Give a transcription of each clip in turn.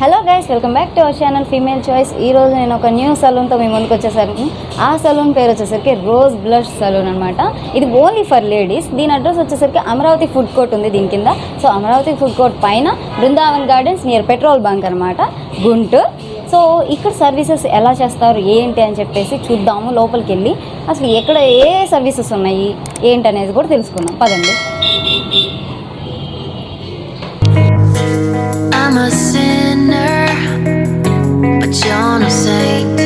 Hello guys, welcome back to our channel female choice. ఈరోజు నేను ఒక న్యూ సలూన్తో మీ ముందుకు వచ్చేసరికి ఆ సలూన్ పేరు వచ్చేసరికి రోజ్ బ్లష్ సలూన్ అనమాట. ఇది ఓన్లీ ఫర్ లేడీస్. దీని అడ్రస్ వచ్చేసరికి అమరావతి ఫుడ్ కోర్ట్ ఉంది దీని కింద. సో అమరావతి ఫుడ్ కోర్ట్ పైన Brindavan gardens near petrol bunk అనమాట, గుంటూరు. సో ఇక్కడ సర్వీసెస్ ఎలా చేస్తారు ఏంటి అని చెప్పేసి చూద్దాము. లోపలికి వెళ్ళి అసలు ఎక్కడ ఏ సర్వీసెస్ ఉన్నాయి ఏంటి అనేది కూడా తెలుసుకుందాం. పదండి. I'm a sinner, but you're no saint.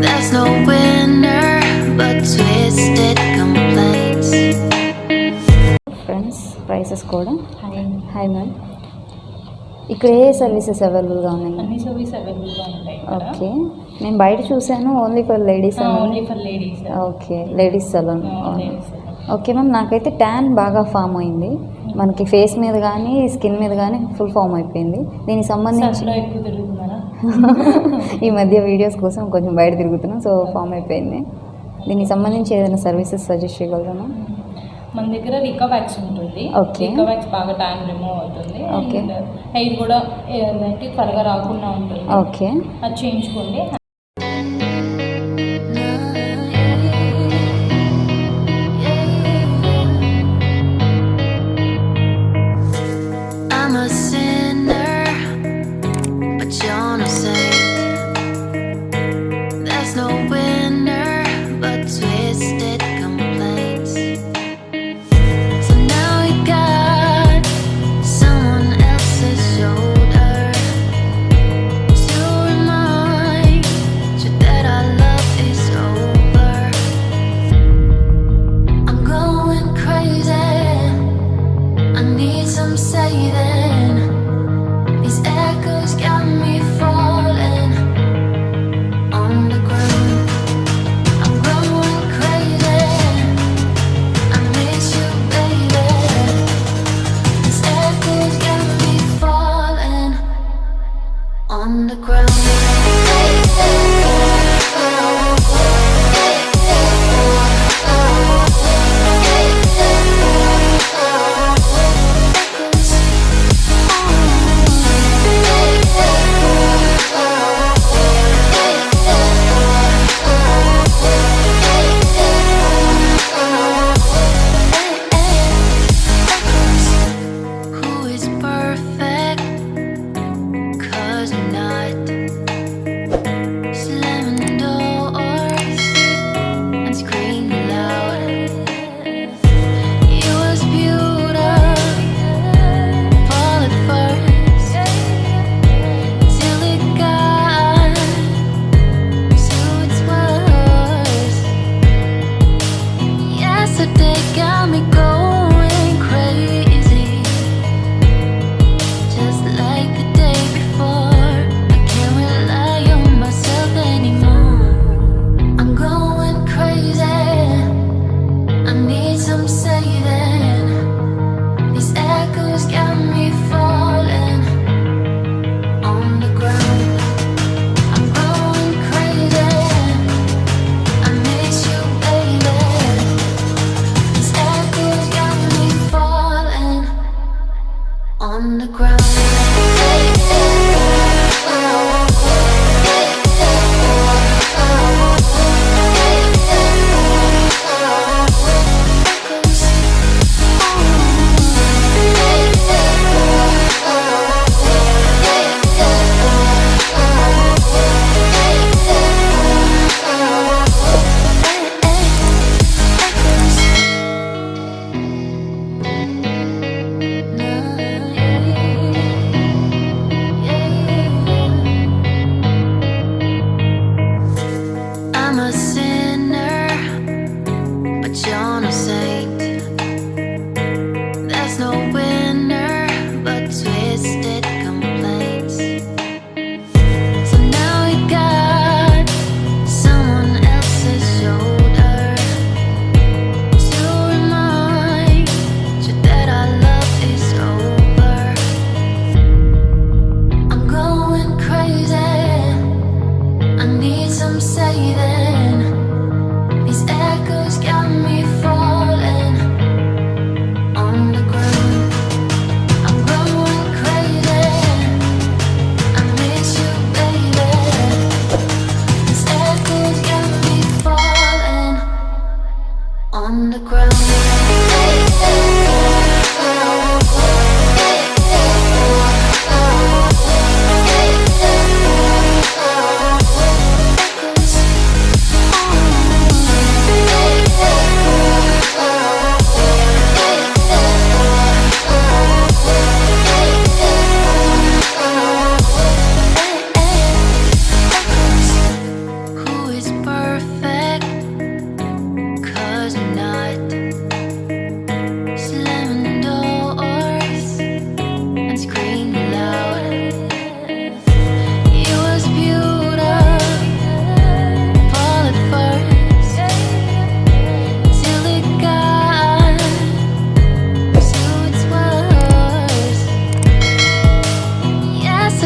There's no winner but twisted complaints. Friends, prices కూడా. Hi ma'am. ఇక్కడ ఏ సర్వీసెస్ అవైలబుల్గా ఉన్నాయి? అన్ని సర్వీస్ అవైలబుల్గా ఉంటాయి. ఓకే, నేను బయట చూసాను only for ladies. Only for ladies. Okay, ladies salon. Okay ma'am, నాకైతే ట్యాన్ బాగా ఫామ్ అయింది. మనకి ఫేస్ మీద కానీ స్కిన్ మీద కానీ ఫుల్ ఫామ్ అయిపోయింది. దీనికి సంబంధించి ఈ మధ్య వీడియోస్ కోసం కొంచెం బయట తిరుగుతున్నాం, సో ఫామ్ అయిపోయింది. దీనికి సంబంధించి ఏదైనా సర్వీసెస్ సజెస్ట్ చేయగలరా? మన దగ్గర రికవాక్స్ ఉంటుంది. ఓకే, రికవాక్స్ బాగా ట్యాన్ రిమూవ్ అవుతుంది. ఓకే, హెయిర్ కూడా ఏంటంటే త్వరగా రాకుండా ఉంటుంది. ఓకే, అది చేయించుకోండి.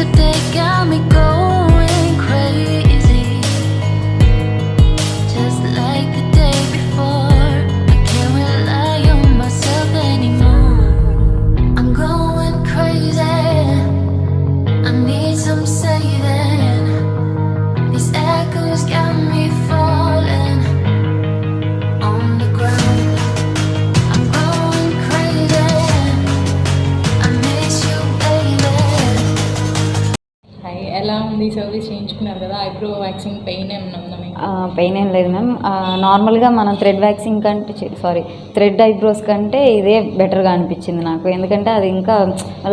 today got me going crazy. Just like the day before, I can't rely on myself anymore. I'm going crazy, I need some saving. These echoes got me falling on the ground. I'm going crazy, I miss you baby. Hi, ఎలా ఉంది? Service చేయించుకున్నారు కదా, eyebrow waxing pain ఏమన్నా ఉందా మీకు? Pain ఏం లేదు ma'am. నార్మల్గా మనం థ్రెడ్ వ్యాక్సింగ్ కంటే థ్రెడ్ ఐబ్రోస్ కంటే ఇదే బెటర్గా అనిపించింది నాకు. ఎందుకంటే అది ఇంకా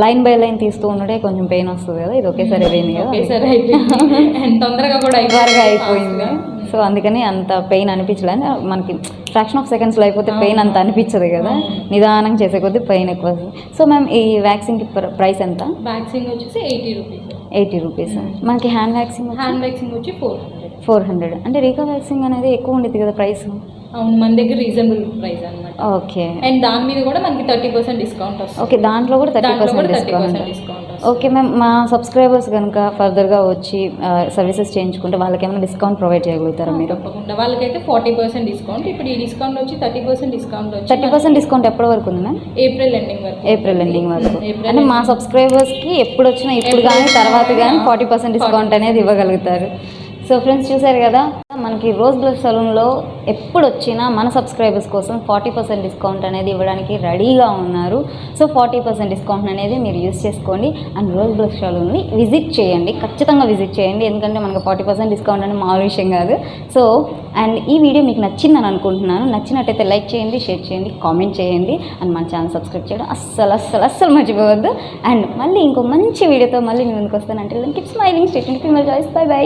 లైన్ బై లైన్ తీస్తూ ఉండే కొంచెం పెయిన్ వస్తుంది కదా, ఇది ఒకేసారి అయిపోయింది కదా, ఒకేసారి అయిపోయింది అండ్ తొందరగా కూడా త్వరగా అయిపోయింది. సో అందుకని అంత పెయిన్ అనిపించలేదు మనకి. ఫ్రాక్షన్ ఆఫ్ సెకండ్స్లో అయిపోతే పెయిన్ అంత అనిపించదు కదా, నిదానంగా చేసే కొద్దీ పెయిన్ ఎక్కువ వస్తుంది. సో మ్యామ్ ఈ వ్యాక్సింగ్కి ప్రైస్ ఎంత? వ్యాక్సింగ్ వచ్చేసి 80 రూపీస్. 80 రూపీస్. మనకి హ్యాండ్ వ్యాక్సింగ్ వచ్చి 400. అంటే రీకా వ్యాక్సింగ్ అనేది ఎక్కువ ఉండేది కదా ప్రైస్? అవును, మన దగ్గర రీజనబుల్ ప్రైస్ అనమాట. ఓకే. అండ్ దాని మీద కూడా మనకి 30% డిస్కౌంట్ వస్తుంది. ఓకే, దాంట్లో కూడా 30% డిస్కౌంట్. ఓకే మ్యామ్, మా సబ్స్క్రైబర్స్ కనుక ఫర్దర్గా వచ్చి సర్వీసెస్ చేయించుకుంటే వాళ్ళకి ఏమైనా డిస్కౌంట్ ప్రొవైడ్ చేయగలుగుతారా మీరు? తప్పకుండా, వాళ్ళకైతే 40% డిస్కౌంట్. ఇప్పుడు ఈ డిస్కౌంట్ వచ్చి 30% డిస్కౌంట్ వచ్చి 30% డిస్కౌంట్ ఎప్పటి వరకు ఉంది మ్యామ్? ఏప్రిల్ ఎండింగ్ వరకు. అంటే మా సబ్స్క్రైబర్స్కి ఎప్పుడు వచ్చినా ఇప్పుడు కానీ తర్వాత కానీ 40% డిస్కౌంట్ అనేది ఇవ్వగలుగుతారు. సో ఫ్రెండ్స్ చూసారు కదా, మనకి రోజ్ బ్లష్ సలూన్లో ఎప్పుడు వచ్చినా మన సబ్స్క్రైబర్స్ కోసం 40% డిస్కౌంట్ అనేది ఇవ్వడానికి రెడీగా ఉన్నారు. సో 40% డిస్కౌంట్ అనేది మీరు యూజ్ చేసుకోండి అండ్ రోజ్ బ్లష్ సలూన్ని విజిట్ చేయండి, ఖచ్చితంగా విజిట్ చేయండి. ఎందుకంటే మనకు 40% డిస్కౌంట్ అనేది మామూలు విషయం కాదు. సో అండ్ ఈ వీడియో మీకు నచ్చిందని అనుకుంటున్నాను. నచ్చినట్టయితే లైక్ చేయండి, షేర్ చేయండి, కామెంట్ చేయండి అండ్ మన ఛానల్ సబ్స్క్రైబ్ చేయడం అస్సలు మర్చిపోవద్దు. అండ్ మళ్ళీ ఇంకో మంచి వీడియోతో మళ్ళీ మీ ముందుకు వస్తాను. అంటే keep smiling, stay tuned, female choice. By by.